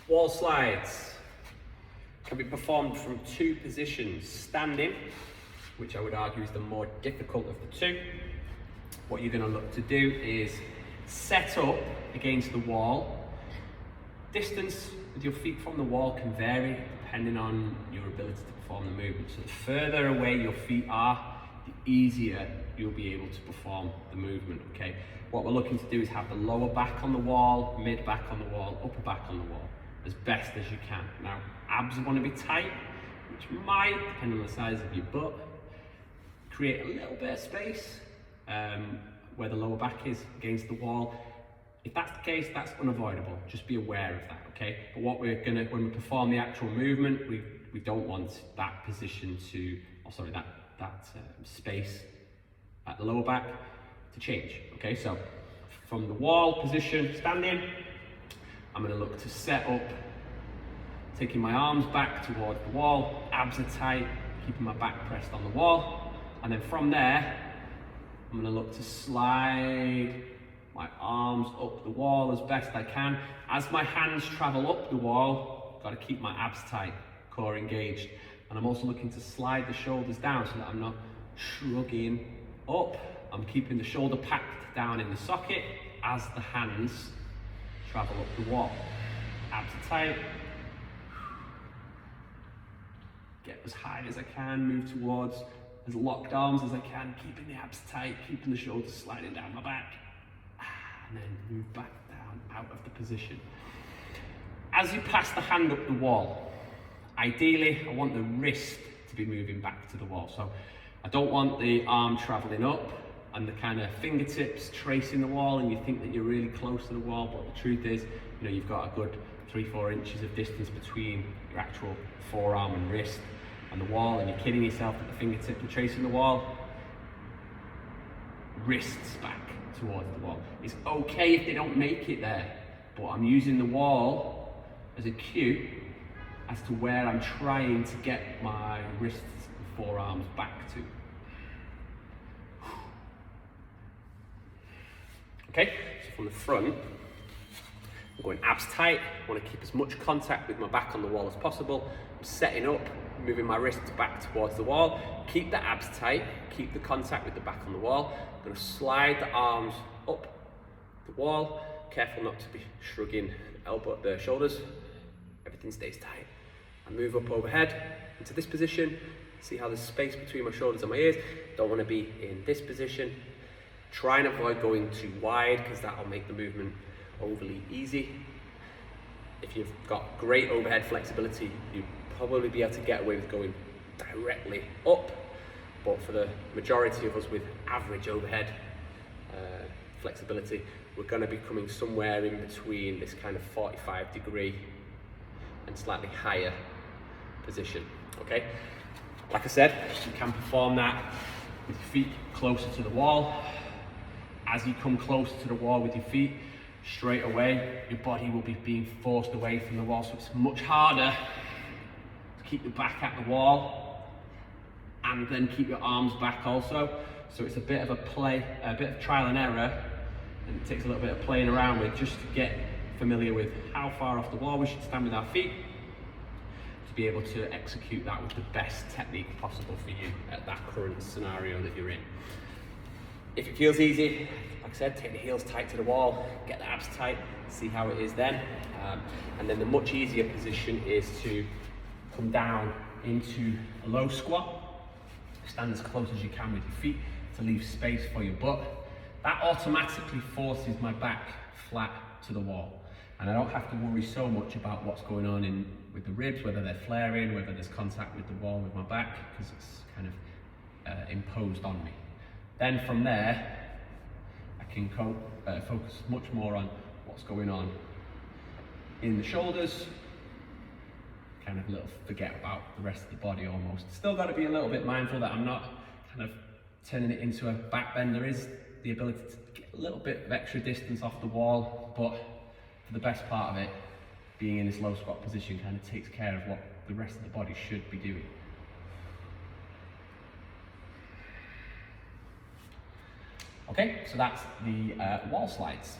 Wall slides can be performed from two positions. Standing, which I would argue is the more difficult of the two. What you're going to look to do is set up against the wall. Distance with your feet from the wall can vary depending on your ability to perform the movement. So the further away your feet are, the easier you'll be able to perform the movement, okay? What we're looking to do is have the lower back on the wall, mid back on the wall, upper back on the wall, as best as you can. Now, abs want to be tight, which might, depending on the size of your butt, create a little bit of space where the lower back is against the wall. If that's the case, that's unavoidable. Just be aware of that, okay? But what we're gonna, when we perform the actual movement, we don't want that position to, that space at the lower back to change, okay? So from the wall position, standing, I'm gonna look to set up, taking my arms back towards the wall, abs are tight, keeping my back pressed on the wall, and then from there, I'm gonna look to slide my arms up the wall as best I can. As my hands travel up the wall, I've got to keep my abs tight, core engaged. And I'm also looking to slide the shoulders down so that I'm not shrugging up. I'm keeping the shoulder packed down in the socket as the hands travel up the wall. Abs are tight. Get as high as I can, move towards as locked arms as I can, keeping the abs tight, keeping the shoulders sliding down my back. And then move back down out of the position. As you pass the hand up the wall, ideally I want the wrist to be moving back to the wall. So I don't want the arm traveling up and the kind of fingertips tracing the wall and you think that you're really close to the wall, but the truth is, you know, you've got a good 3-4 inches of distance between your actual forearm and wrist and the wall, and you're kidding yourself that the fingertips are tracing the wall. Wrists back towards the wall. It's okay if they don't make it there, but I'm using the wall as a cue as to where I'm trying to get my wrists and forearms back to. Okay, so from the front, I'm going abs tight. I want to keep as much contact with my back on the wall as possible. I'm setting up, moving my wrists back towards the wall. Keep the abs tight, keep the contact with the back on the wall. I'm going to slide the arms up the wall. Careful not to be shrugging the shoulders. Everything stays tight. I move up overhead into this position. See how there's space between my shoulders and my ears. Don't want to be in this position. Try and avoid going too wide because that'll make the movement overly easy. If you've got great overhead flexibility, you'll probably be able to get away with going directly up, but for the majority of us with average overhead flexibility, we're going to be coming somewhere in between this kind of 45-degree and slightly higher position, okay? Like I said, you can perform that with your feet closer to the wall. As you come closer to the wall with your feet, straight away, your body will be being forced away from the wall, so it's much harder to keep the back at the wall and then keep your arms back also. So it's a bit of a play, a bit of trial and error, and it takes a little bit of playing around with just to get familiar with how far off the wall we should stand with our feet to be able to execute that with the best technique possible for you at that current scenario that you're in. If it feels easy, like I said, take the heels tight to the wall, get the abs tight, see how it is then. And then the much easier position is to come down into a low squat, stand as close as you can with your feet to leave space for your butt. That automatically forces my back flat to the wall. And I don't have to worry so much about what's going on with the ribs, whether they're flaring, whether there's contact with the wall with my back, because it's kind of imposed on me. Then from there, I can focus much more on what's going on in the shoulders, kind of forget about the rest of the body almost. Still got to be a little bit mindful that I'm not kind of turning it into a back bend. There is the ability to get a little bit of extra distance off the wall, but for the best part of it, being in this low squat position kind of takes care of what the rest of the body should be doing. Okay, so that's the wall slides.